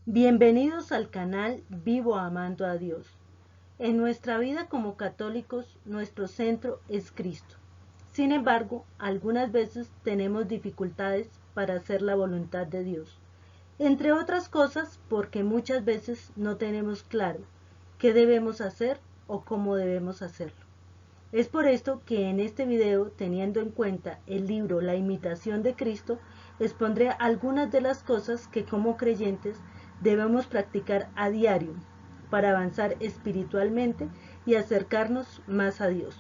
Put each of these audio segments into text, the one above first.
Bienvenidos al canal Vivo Amando a Dios. En nuestra vida como católicos, nuestro centro es Cristo. Sin embargo, algunas veces tenemos dificultades para hacer la voluntad de Dios. Entre otras cosas, porque muchas veces no tenemos claro qué debemos hacer o cómo debemos hacerlo. Es por esto que en este video, teniendo en cuenta el libro La imitación de Cristo, expondré algunas de las cosas que como creyentes debemos practicar a diario para avanzar espiritualmente y acercarnos más a Dios.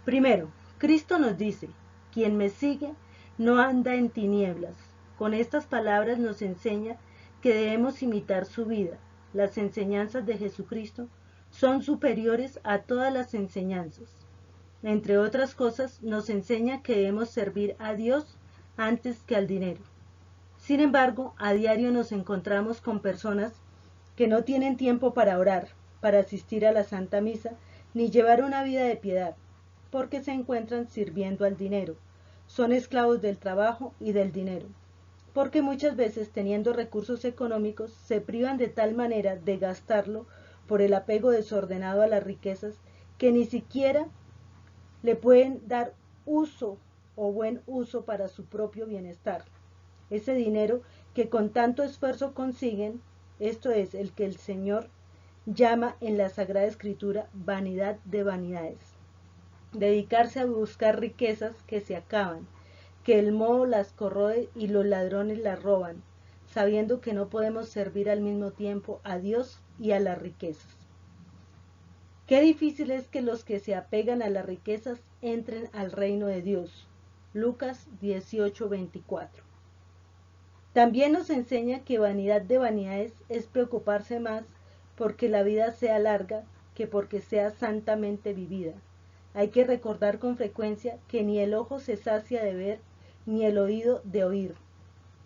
Primero, Cristo nos dice, quien me sigue no anda en tinieblas. Con estas palabras nos enseña que debemos imitar su vida. Las enseñanzas de Jesucristo son superiores a todas las enseñanzas. Entre otras cosas, nos enseña que debemos servir a Dios antes que al dinero. Sin embargo, a diario nos encontramos con personas que no tienen tiempo para orar, para asistir a la Santa Misa, ni llevar una vida de piedad, porque se encuentran sirviendo al dinero. Son esclavos del trabajo y del dinero, porque muchas veces teniendo recursos económicos se privan de tal manera de gastarlo por el apego desordenado a las riquezas que ni siquiera le pueden dar uso o buen uso para su propio bienestar. Ese dinero que con tanto esfuerzo consiguen, esto es el que el Señor llama en la Sagrada Escritura vanidad de vanidades. Dedicarse a buscar riquezas que se acaban, que el moho las corroe y los ladrones las roban, sabiendo que no podemos servir al mismo tiempo a Dios y a las riquezas. Qué difícil es que los que se apegan a las riquezas entren al reino de Dios. Lucas 18:24. También nos enseña que vanidad de vanidades es preocuparse más porque la vida sea larga que porque sea santamente vivida. Hay que recordar con frecuencia que ni el ojo se sacia de ver, ni el oído de oír.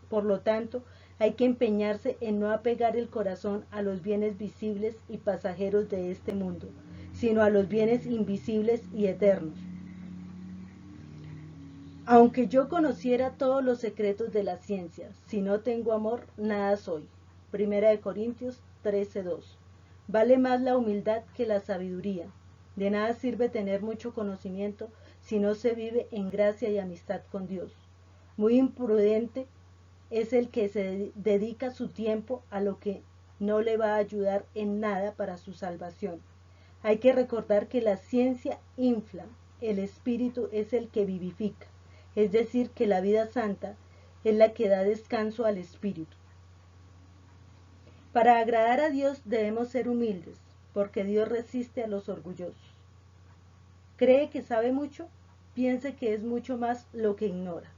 Por lo tanto, hay que empeñarse en no apegar el corazón a los bienes visibles y pasajeros de este mundo, sino a los bienes invisibles y eternos. Aunque yo conociera todos los secretos de la ciencia, si no tengo amor, nada soy. 1 Corintios 13:2. Vale más la humildad que la sabiduría. De nada sirve tener mucho conocimiento si no se vive en gracia y amistad con Dios. Muy imprudente es el que se dedica su tiempo a lo que no le va a ayudar en nada para su salvación. Hay que recordar que la ciencia infla, el espíritu es el que vivifica, es decir, que la vida santa es la que da descanso al espíritu. Para agradar a Dios debemos ser humildes, porque Dios resiste a los orgullosos. ¿Cree que sabe mucho? Piense que es mucho más lo que ignora.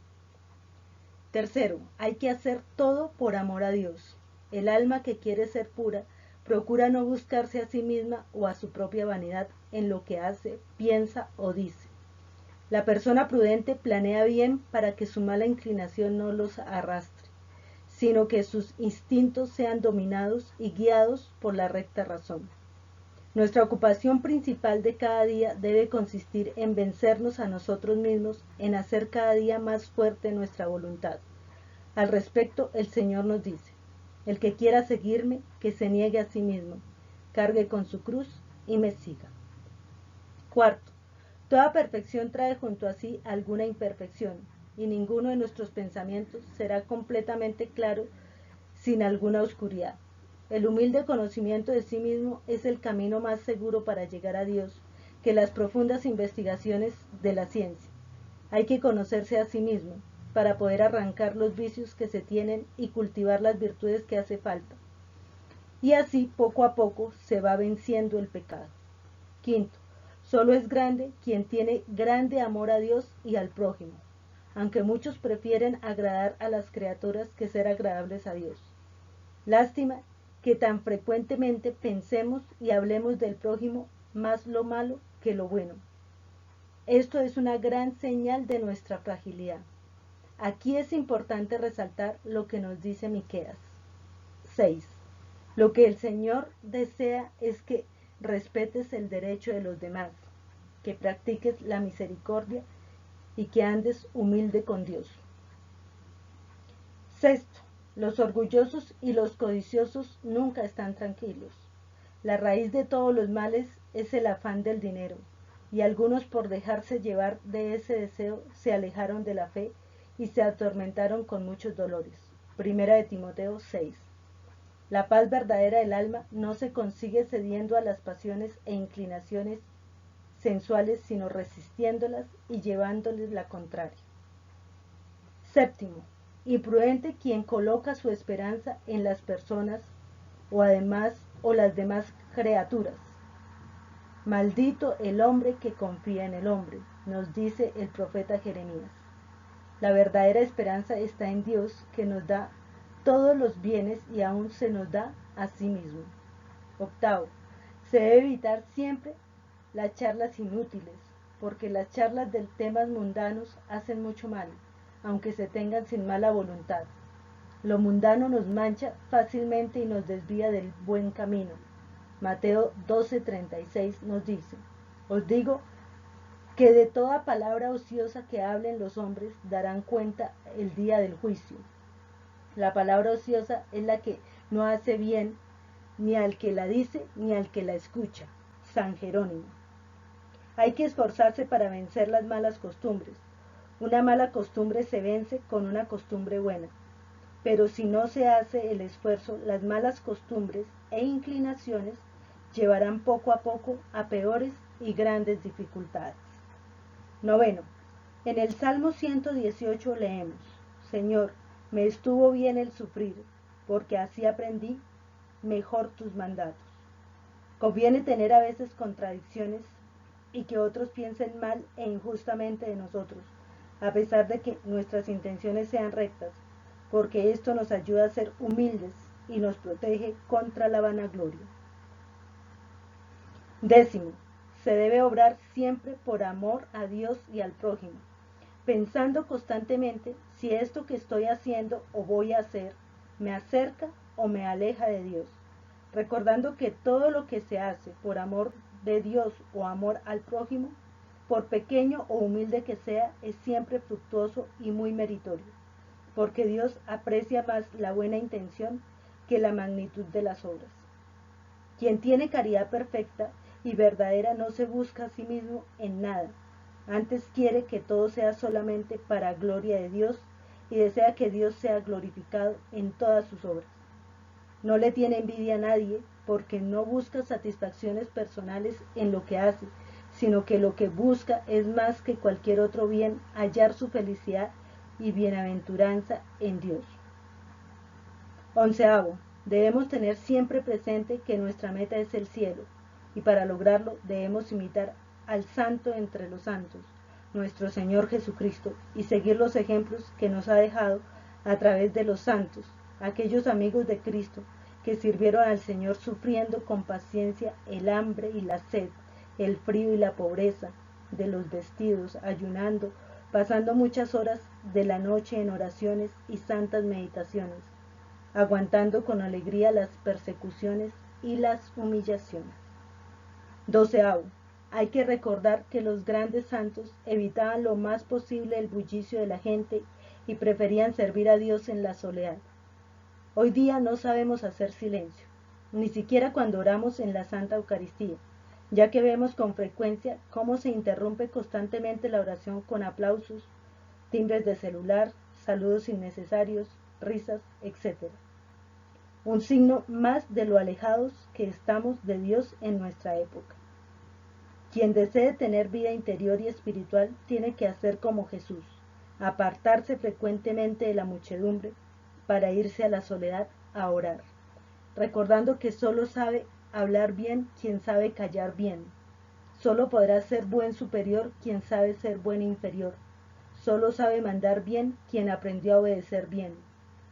Tercero, hay que hacer todo por amor a Dios. El alma que quiere ser pura procura no buscarse a sí misma o a su propia vanidad en lo que hace, piensa o dice. La persona prudente planea bien para que su mala inclinación no los arrastre, sino que sus instintos sean dominados y guiados por la recta razón. Nuestra ocupación principal de cada día debe consistir en vencernos a nosotros mismos, en hacer cada día más fuerte nuestra voluntad. Al respecto, el Señor nos dice, el que quiera seguirme, que se niegue a sí mismo, cargue con su cruz y me siga. Cuarto, toda perfección trae junto a sí alguna imperfección, y ninguno de nuestros pensamientos será completamente claro sin alguna oscuridad. El humilde conocimiento de sí mismo es el camino más seguro para llegar a Dios que las profundas investigaciones de la ciencia. Hay que conocerse a sí mismo para poder arrancar los vicios que se tienen y cultivar las virtudes que hace falta. Y así poco a poco se va venciendo el pecado. Quinto, solo es grande quien tiene grande amor a Dios y al prójimo, aunque muchos prefieren agradar a las criaturas que ser agradables a Dios. Lástima que tan frecuentemente pensemos y hablemos del prójimo más lo malo que lo bueno. Esto es una gran señal de nuestra fragilidad. Aquí es importante resaltar lo que nos dice Miqueas 6. Lo que el Señor desea es que respetes el derecho de los demás, que practiques la misericordia y que andes humilde con Dios. Sexto, Los orgullosos y los codiciosos nunca están tranquilos. La raíz de todos los males es el afán del dinero, y algunos por dejarse llevar de ese deseo se alejaron de la fe y se atormentaron con muchos dolores. Primera de Timoteo 6. La paz verdadera del alma no se consigue cediendo a las pasiones e inclinaciones sensuales, sino resistiéndolas y llevándoles la contraria. Séptimo, imprudente quien coloca su esperanza en las personas o las demás criaturas. Maldito el hombre que confía en el hombre, nos dice el profeta Jeremías. La verdadera esperanza está en Dios, que nos da todos los bienes y aún se nos da a sí mismo. Octavo, se debe evitar siempre las charlas inútiles, porque las charlas de temas mundanos hacen mucho mal, aunque se tengan sin mala voluntad. Lo mundano nos mancha fácilmente y nos desvía del buen camino. Mateo 12:36 nos dice: os digo que de toda palabra ociosa que hablen los hombres darán cuenta el día del juicio. La palabra ociosa es la que no hace bien ni al que la dice ni al que la escucha. San Jerónimo. Hay que esforzarse para vencer las malas costumbres. Una mala costumbre se vence con una costumbre buena. Pero si no se hace el esfuerzo, las malas costumbres e inclinaciones llevarán poco a poco a peores y grandes dificultades. Noveno. En el Salmo 118 leemos: Señor, me estuvo bien el sufrir, porque así aprendí mejor tus mandatos. Conviene tener a veces contradicciones y que otros piensen mal e injustamente de nosotros, a pesar de que nuestras intenciones sean rectas, porque esto nos ayuda a ser humildes y nos protege contra la vanagloria. Décimo, se debe obrar siempre por amor a Dios y al prójimo, pensando constantemente si esto que estoy haciendo o voy a hacer me acerca o me aleja de Dios, recordando que todo lo que se hace por amor de Dios o amor al prójimo, por pequeño o humilde que sea, es siempre fructuoso y muy meritorio, porque Dios aprecia más la buena intención que la magnitud de las obras. Quien tiene caridad perfecta y verdadera no se busca a sí mismo en nada, antes quiere que todo sea solamente para gloria de Dios y desea que Dios sea glorificado en todas sus obras. No le tiene envidia a nadie porque no busca satisfacciones personales en lo que hace, sino que lo que busca es más que cualquier otro bien hallar su felicidad y bienaventuranza en Dios. Onceavo, debemos tener siempre presente que nuestra meta es el cielo, y para lograrlo debemos imitar al Santo entre los santos, nuestro Señor Jesucristo, y seguir los ejemplos que nos ha dejado a través de los santos, aquellos amigos de Cristo que sirvieron al Señor sufriendo con paciencia el hambre y la sed, el frío y la pobreza de los vestidos, ayunando, pasando muchas horas de la noche en oraciones y santas meditaciones, aguantando con alegría las persecuciones y las humillaciones. 12. Hay que recordar que los grandes santos evitaban lo más posible el bullicio de la gente y preferían servir a Dios en la soledad. Hoy día no sabemos hacer silencio, ni siquiera cuando oramos en la Santa Eucaristía, ya que vemos con frecuencia cómo se interrumpe constantemente la oración con aplausos, timbres de celular, saludos innecesarios, risas, etc. Un signo más de lo alejados que estamos de Dios en nuestra época. Quien desee tener vida interior y espiritual tiene que hacer como Jesús, apartarse frecuentemente de la muchedumbre para irse a la soledad a orar, recordando que solo sabe hablar bien quien sabe callar bien, solo podrá ser buen superior quien sabe ser buen inferior, solo sabe mandar bien quien aprendió a obedecer bien,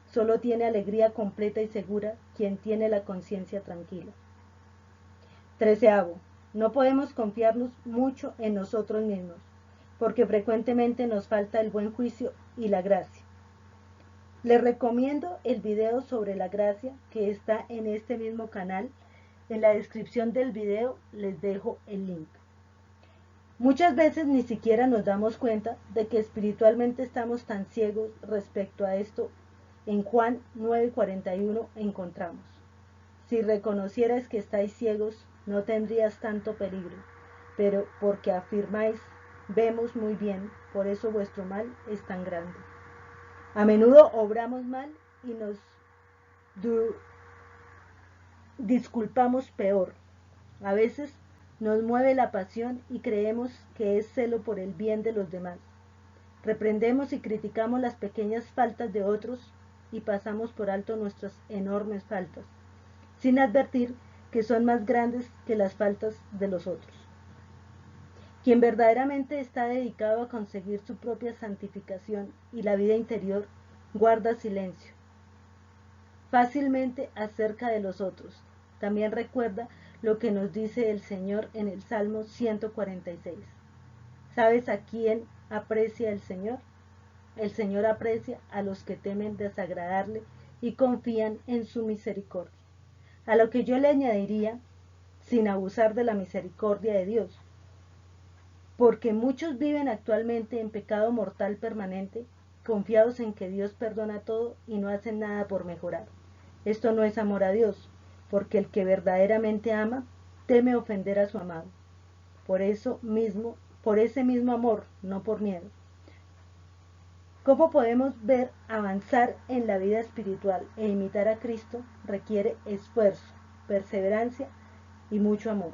solo tiene alegría completa y segura quien tiene la conciencia tranquila. 13. No podemos confiarnos mucho en nosotros mismos, porque frecuentemente nos falta el buen juicio y la gracia. Les recomiendo el video sobre la gracia que está en este mismo canal. En la descripción del video les dejo el link. Muchas veces ni siquiera nos damos cuenta de que espiritualmente estamos tan ciegos respecto a esto En Juan 9:41 encontramos: si reconocierais que estáis ciegos, no tendrías tanto peligro, pero porque afirmáis, vemos muy bien, por eso vuestro mal es tan grande. A menudo obramos mal y nos disculpamos peor. A veces nos mueve la pasión y creemos que es celo por el bien de los demás. Reprendemos y criticamos las pequeñas faltas de otros y pasamos por alto nuestras enormes faltas, sin advertir que son más grandes que las faltas de los otros. Quien verdaderamente está dedicado a conseguir su propia santificación y la vida interior, guarda silencio fácilmente acerca de los otros. También recuerda lo que nos dice el Señor en el Salmo 146. ¿Sabes a quién aprecia el Señor? El Señor aprecia a los que temen desagradarle y confían en su misericordia. A lo que yo le añadiría, sin abusar de la misericordia de Dios, porque muchos viven actualmente en pecado mortal permanente, confiados en que Dios perdona todo y no hacen nada por mejorar. Esto no es amor a Dios, porque el que verdaderamente ama teme ofender a su amado. Por ese mismo amor, no por miedo. ¿Cómo podemos ver avanzar en la vida espiritual e imitar a Cristo? Requiere esfuerzo, perseverancia y mucho amor.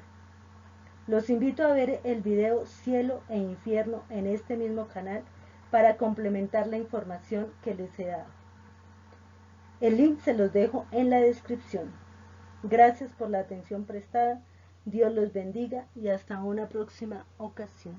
Los invito a ver el video Cielo e Infierno en este mismo canal para complementar la información que les he dado. El link se los dejo en la descripción. Gracias por la atención prestada. Dios los bendiga y hasta una próxima ocasión.